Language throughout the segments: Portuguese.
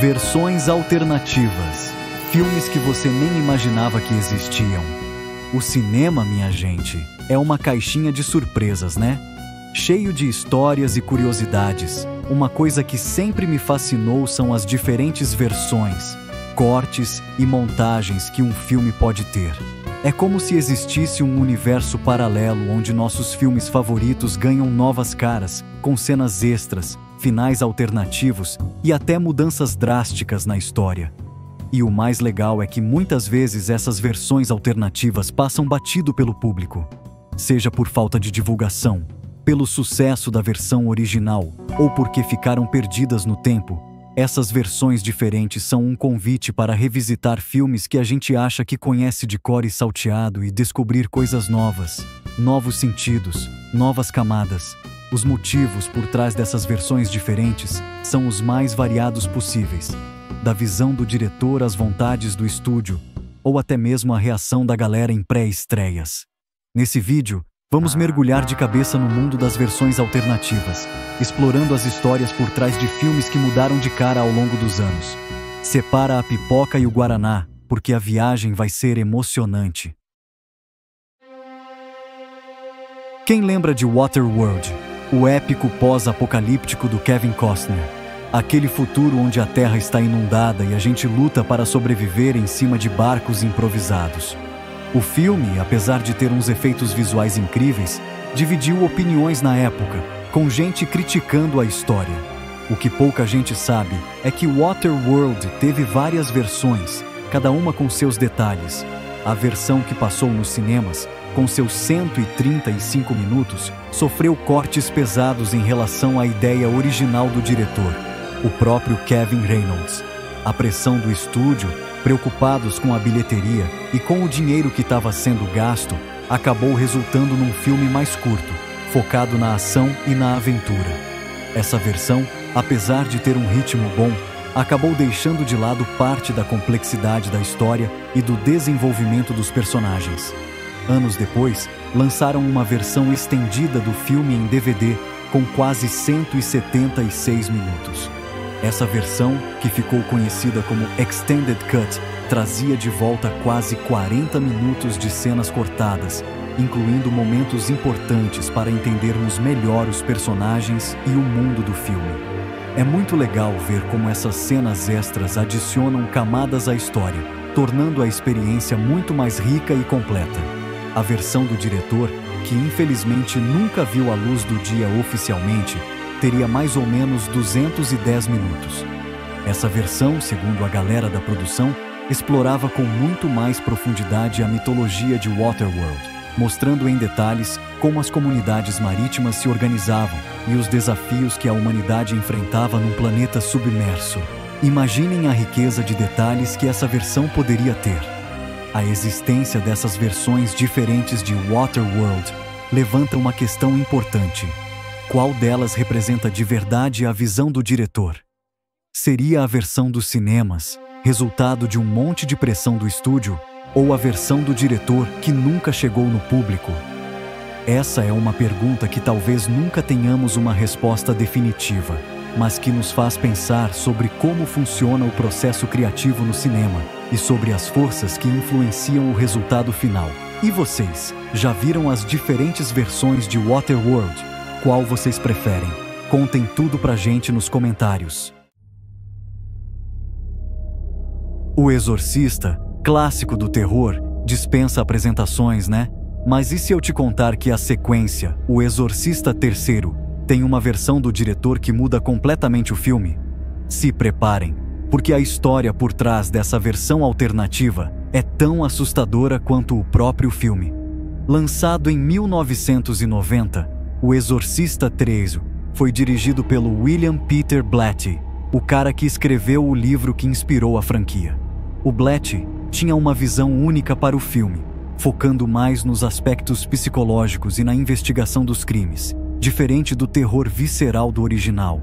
Versões alternativas. Filmes que você nem imaginava que existiam. O cinema, minha gente, é uma caixinha de surpresas, né? Cheio de histórias e curiosidades. Uma coisa que sempre me fascinou são as diferentes versões, cortes e montagens que um filme pode ter. É como se existisse um universo paralelo onde nossos filmes favoritos ganham novas caras, com cenas extras, finais alternativos e até mudanças drásticas na história. E o mais legal é que muitas vezes essas versões alternativas passam batido pelo público. Seja por falta de divulgação, pelo sucesso da versão original ou porque ficaram perdidas no tempo, essas versões diferentes são um convite para revisitar filmes que a gente acha que conhece de cor e salteado e descobrir coisas novas, novos sentidos, novas camadas. Os motivos por trás dessas versões diferentes são os mais variados possíveis, da visão do diretor às vontades do estúdio, ou até mesmo a reação da galera em pré-estreias. Nesse vídeo, vamos mergulhar de cabeça no mundo das versões alternativas, explorando as histórias por trás de filmes que mudaram de cara ao longo dos anos. Separa a pipoca e o guaraná, porque a viagem vai ser emocionante. Quem lembra de Waterworld, o épico pós-apocalíptico do Kevin Costner? Aquele futuro onde a Terra está inundada e a gente luta para sobreviver em cima de barcos improvisados. O filme, apesar de ter uns efeitos visuais incríveis, dividiu opiniões na época, com gente criticando a história. O que pouca gente sabe é que Waterworld teve várias versões, cada uma com seus detalhes. A versão que passou nos cinemas, com seus 135 minutos, sofreu cortes pesados em relação à ideia original do diretor, o próprio Kevin Reynolds. A pressão do estúdio, preocupados com a bilheteria e com o dinheiro que estava sendo gasto, acabou resultando num filme mais curto, focado na ação e na aventura. Essa versão, apesar de ter um ritmo bom, acabou deixando de lado parte da complexidade da história e do desenvolvimento dos personagens. Anos depois, lançaram uma versão estendida do filme em DVD com quase 176 minutos. Essa versão, que ficou conhecida como Extended Cut, trazia de volta quase 40 minutos de cenas cortadas, incluindo momentos importantes para entendermos melhor os personagens e o mundo do filme. É muito legal ver como essas cenas extras adicionam camadas à história, tornando a experiência muito mais rica e completa. A versão do diretor, que infelizmente nunca viu a luz do dia oficialmente, teria mais ou menos 210 minutos. Essa versão, segundo a galera da produção, explorava com muito mais profundidade a mitologia de Waterworld, mostrando em detalhes como as comunidades marítimas se organizavam e os desafios que a humanidade enfrentava num planeta submerso. Imaginem a riqueza de detalhes que essa versão poderia ter. A existência dessas versões diferentes de Waterworld levanta uma questão importante. Qual delas representa de verdade a visão do diretor? Seria a versão dos cinemas, resultado de um monte de pressão do estúdio, ou a versão do diretor que nunca chegou no público? Essa é uma pergunta que talvez nunca tenhamos uma resposta definitiva, mas que nos faz pensar sobre como funciona o processo criativo no cinema e sobre as forças que influenciam o resultado final. E vocês, já viram as diferentes versões de Waterworld? Qual vocês preferem? Contem tudo pra gente nos comentários. O Exorcista, clássico do terror, dispensa apresentações, né? Mas e se eu te contar que a sequência, O Exorcista III, tem uma versão do diretor que muda completamente o filme? Se preparem, porque a história por trás dessa versão alternativa é tão assustadora quanto o próprio filme. Lançado em 1990, O Exorcista III foi dirigido pelo William Peter Blatty, o cara que escreveu o livro que inspirou a franquia. O Blatty tinha uma visão única para o filme, focando mais nos aspectos psicológicos e na investigação dos crimes, diferente do terror visceral do original.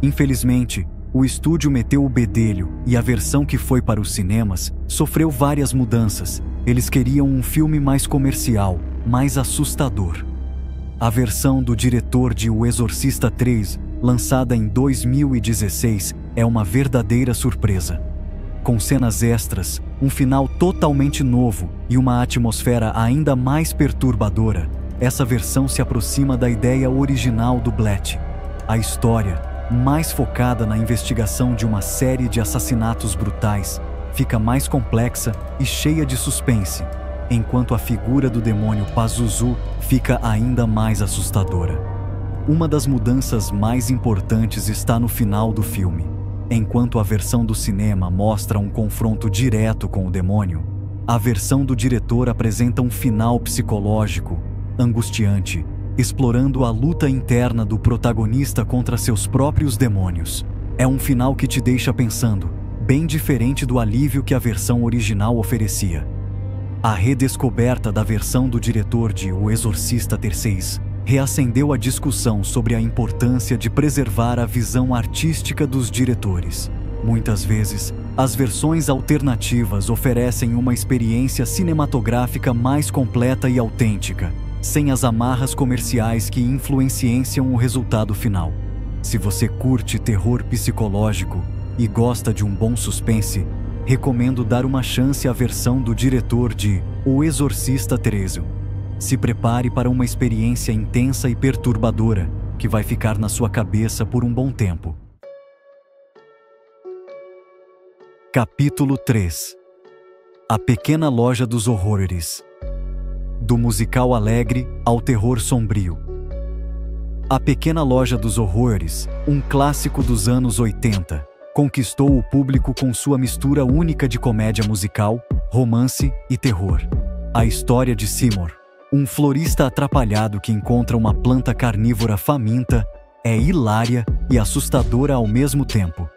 Infelizmente, o estúdio meteu o bedelho e a versão que foi para os cinemas sofreu várias mudanças. Eles queriam um filme mais comercial, mais assustador. A versão do diretor de O Exorcista III lançada em 2016, é uma verdadeira surpresa. Com cenas extras, um final totalmente novo e uma atmosfera ainda mais perturbadora, essa versão se aproxima da ideia original do Blatty. A história, mais focada na investigação de uma série de assassinatos brutais, fica mais complexa e cheia de suspense, enquanto a figura do demônio Pazuzu fica ainda mais assustadora. Uma das mudanças mais importantes está no final do filme. Enquanto a versão do cinema mostra um confronto direto com o demônio, a versão do diretor apresenta um final psicológico, angustiante, explorando a luta interna do protagonista contra seus próprios demônios. É um final que te deixa pensando, bem diferente do alívio que a versão original oferecia. A redescoberta da versão do diretor de O Exorcista III reacendeu a discussão sobre a importância de preservar a visão artística dos diretores. Muitas vezes, as versões alternativas oferecem uma experiência cinematográfica mais completa e autêntica, sem as amarras comerciais que influenciam o resultado final. Se você curte terror psicológico e gosta de um bom suspense, recomendo dar uma chance à versão do diretor de O Exorcista III. Se prepare para uma experiência intensa e perturbadora, que vai ficar na sua cabeça por um bom tempo. Capítulo 3. A Pequena Loja dos Horrores. Do musical alegre ao terror sombrio. A Pequena Loja dos Horrores, um clássico dos anos 80, conquistou o público com sua mistura única de comédia musical, romance e terror. A história de Seymour, um florista atrapalhado que encontra uma planta carnívora faminta, é hilária e assustadora ao mesmo tempo.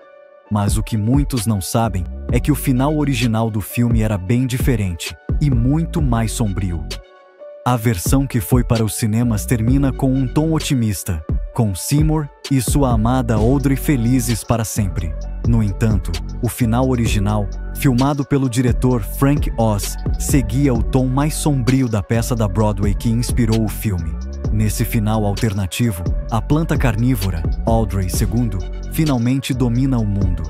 Mas o que muitos não sabem é que o final original do filme era bem diferente e muito mais sombrio. A versão que foi para os cinemas termina com um tom otimista, com Seymour e sua amada Audrey felizes para sempre. No entanto, o final original, filmado pelo diretor Frank Oz, seguia o tom mais sombrio da peça da Broadway que inspirou o filme. Nesse final alternativo, a planta carnívora, Audrey II, finalmente domina o mundo.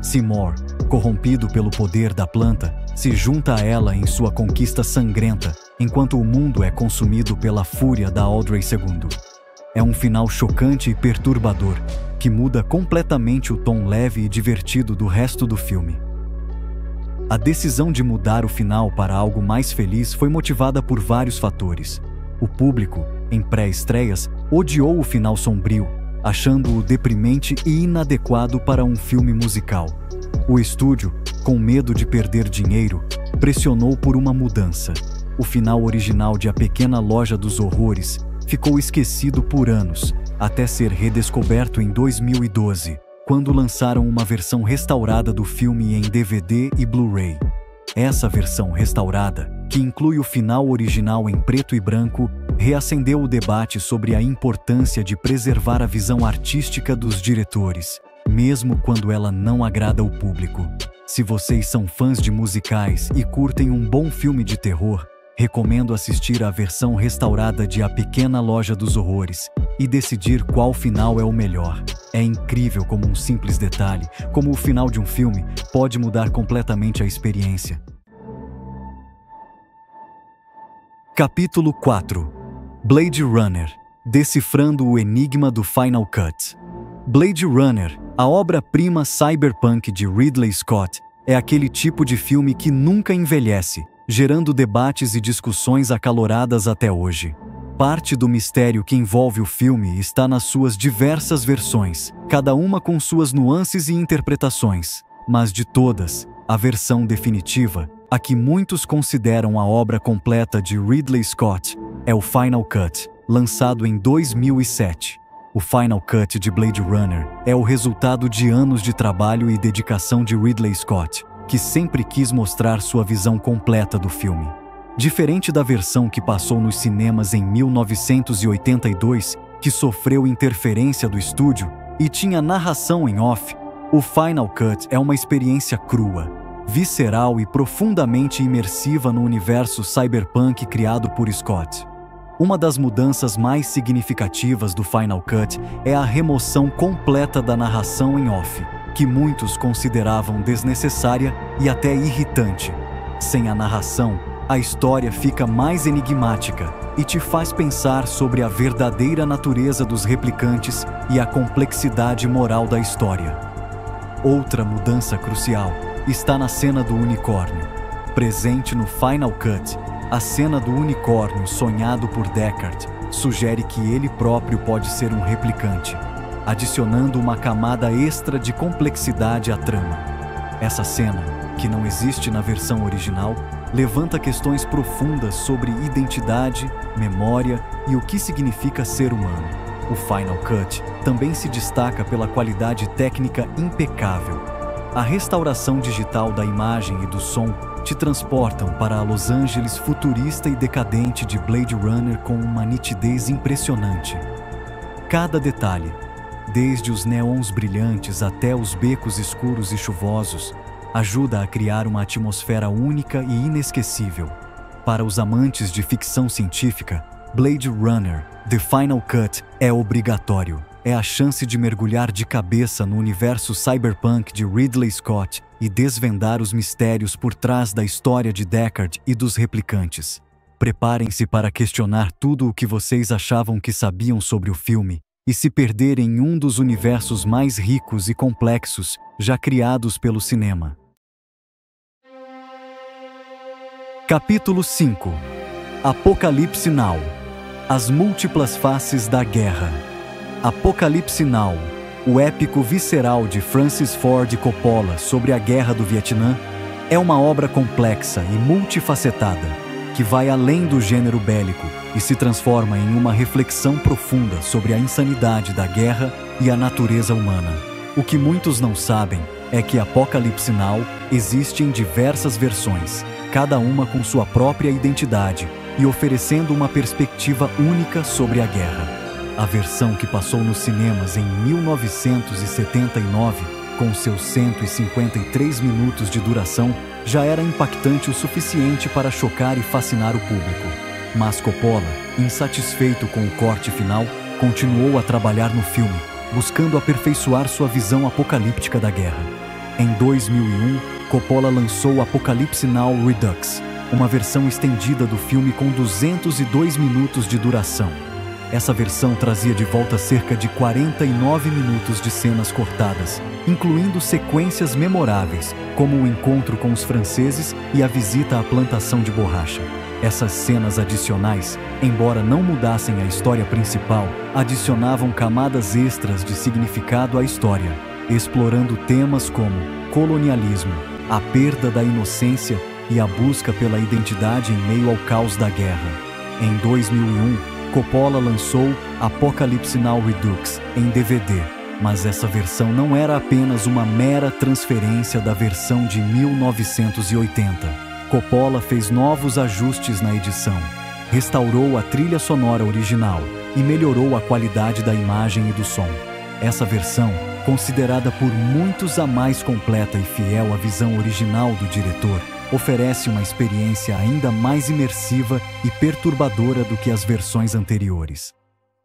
Seymour, corrompido pelo poder da planta, se junta a ela em sua conquista sangrenta, enquanto o mundo é consumido pela fúria da Audrey II. É um final chocante e perturbador, que muda completamente o tom leve e divertido do resto do filme. A decisão de mudar o final para algo mais feliz foi motivada por vários fatores. O público, em pré-estreias, odiou o final sombrio, achando-o deprimente e inadequado para um filme musical. O estúdio, com medo de perder dinheiro, pressionou por uma mudança. O final original de A Pequena Loja dos Horrores ficou esquecido por anos, até ser redescoberto em 2012, quando lançaram uma versão restaurada do filme em DVD e Blu-ray. Essa versão restaurada, que inclui o final original em preto e branco, reacendeu o debate sobre a importância de preservar a visão artística dos diretores, mesmo quando ela não agrada ao público. Se vocês são fãs de musicais e curtem um bom filme de terror, recomendo assistir à versão restaurada de A Pequena Loja dos Horrores e decidir qual final é o melhor. É incrível como um simples detalhe, como o final de um filme, pode mudar completamente a experiência. Capítulo 4. Blade Runner. Decifrando o enigma do Final Cut. Blade Runner, a obra-prima cyberpunk de Ridley Scott, é aquele tipo de filme que nunca envelhece, gerando debates e discussões acaloradas até hoje. Parte do mistério que envolve o filme está nas suas diversas versões, cada uma com suas nuances e interpretações. Mas de todas, a versão definitiva, a que muitos consideram a obra completa de Ridley Scott, é o Final Cut, lançado em 2007. O Final Cut de Blade Runner é o resultado de anos de trabalho e dedicação de Ridley Scott, que sempre quis mostrar sua visão completa do filme. Diferente da versão que passou nos cinemas em 1982, que sofreu interferência do estúdio e tinha narração em off, o Final Cut é uma experiência crua, visceral e profundamente imersiva no universo cyberpunk criado por Scott. Uma das mudanças mais significativas do Final Cut é a remoção completa da narração em off, que muitos consideravam desnecessária e até irritante. Sem a narração, a história fica mais enigmática e te faz pensar sobre a verdadeira natureza dos replicantes e a complexidade moral da história. Outra mudança crucial está na cena do unicórnio. Presente no Final Cut, a cena do unicórnio sonhado por Deckard sugere que ele próprio pode ser um replicante, adicionando uma camada extra de complexidade à trama. Essa cena, que não existe na versão original, levanta questões profundas sobre identidade, memória e o que significa ser humano. O Final Cut também se destaca pela qualidade técnica impecável. A restauração digital da imagem e do som te transportam para a Los Angeles futurista e decadente de Blade Runner com uma nitidez impressionante. Cada detalhe, desde os neons brilhantes até os becos escuros e chuvosos, ajuda a criar uma atmosfera única e inesquecível. Para os amantes de ficção científica, Blade Runner, The Final Cut, é obrigatório. É a chance de mergulhar de cabeça no universo cyberpunk de Ridley Scott e desvendar os mistérios por trás da história de Deckard e dos replicantes. Preparem-se para questionar tudo o que vocês achavam que sabiam sobre o filme e se perder em um dos universos mais ricos e complexos já criados pelo cinema. Capítulo 5 – Apocalipse Now – As múltiplas faces da guerra. Apocalipse Now, o épico visceral de Francis Ford Coppola sobre a Guerra do Vietnã, é uma obra complexa e multifacetada, que vai além do gênero bélico e se transforma em uma reflexão profunda sobre a insanidade da guerra e a natureza humana. O que muitos não sabem é que Apocalipse Now existe em diversas versões, cada uma com sua própria identidade e oferecendo uma perspectiva única sobre a guerra. A versão que passou nos cinemas em 1979, com seus 153 minutos de duração, já era impactante o suficiente para chocar e fascinar o público. Mas Coppola, insatisfeito com o corte final, continuou a trabalhar no filme, buscando aperfeiçoar sua visão apocalíptica da guerra. Em 2001, Coppola lançou Apocalipse Now Redux, uma versão estendida do filme com 202 minutos de duração. Essa versão trazia de volta cerca de 49 minutos de cenas cortadas, incluindo sequências memoráveis, como o encontro com os franceses e a visita à plantação de borracha. Essas cenas adicionais, embora não mudassem a história principal, adicionavam camadas extras de significado à história, explorando temas como colonialismo, a perda da inocência e a busca pela identidade em meio ao caos da guerra. Em 2001, Coppola lançou Apocalipse Now Redux em DVD, mas essa versão não era apenas uma mera transferência da versão de 1980. Coppola fez novos ajustes na edição, restaurou a trilha sonora original e melhorou a qualidade da imagem e do som. Essa versão, considerada por muitos a mais completa e fiel à visão original do diretor, oferece uma experiência ainda mais imersiva e perturbadora do que as versões anteriores.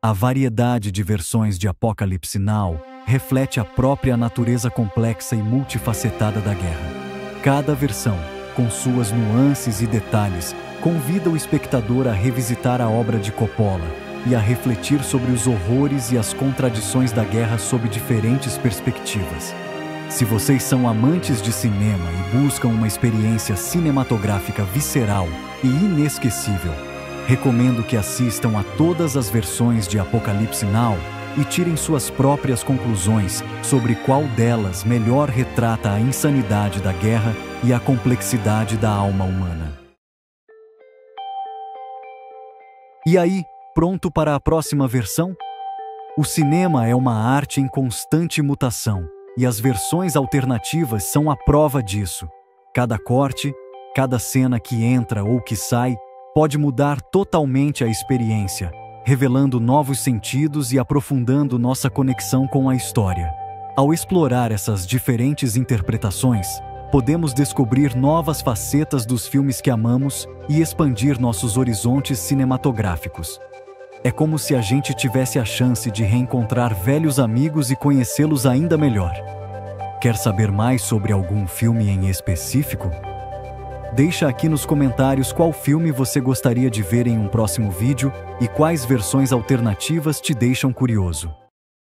A variedade de versões de Apocalipse Now reflete a própria natureza complexa e multifacetada da guerra. Cada versão, com suas nuances e detalhes, convida o espectador a revisitar a obra de Coppola e a refletir sobre os horrores e as contradições da guerra sob diferentes perspectivas. Se vocês são amantes de cinema e buscam uma experiência cinematográfica visceral e inesquecível, recomendo que assistam a todas as versões de Apocalipse Now e tirem suas próprias conclusões sobre qual delas melhor retrata a insanidade da guerra e a complexidade da alma humana. E aí, pronto para a próxima versão? O cinema é uma arte em constante mutação. E as versões alternativas são a prova disso. Cada corte, cada cena que entra ou que sai, pode mudar totalmente a experiência, revelando novos sentidos e aprofundando nossa conexão com a história. Ao explorar essas diferentes interpretações, podemos descobrir novas facetas dos filmes que amamos e expandir nossos horizontes cinematográficos. É como se a gente tivesse a chance de reencontrar velhos amigos e conhecê-los ainda melhor. Quer saber mais sobre algum filme em específico? Deixa aqui nos comentários qual filme você gostaria de ver em um próximo vídeo e quais versões alternativas te deixam curioso.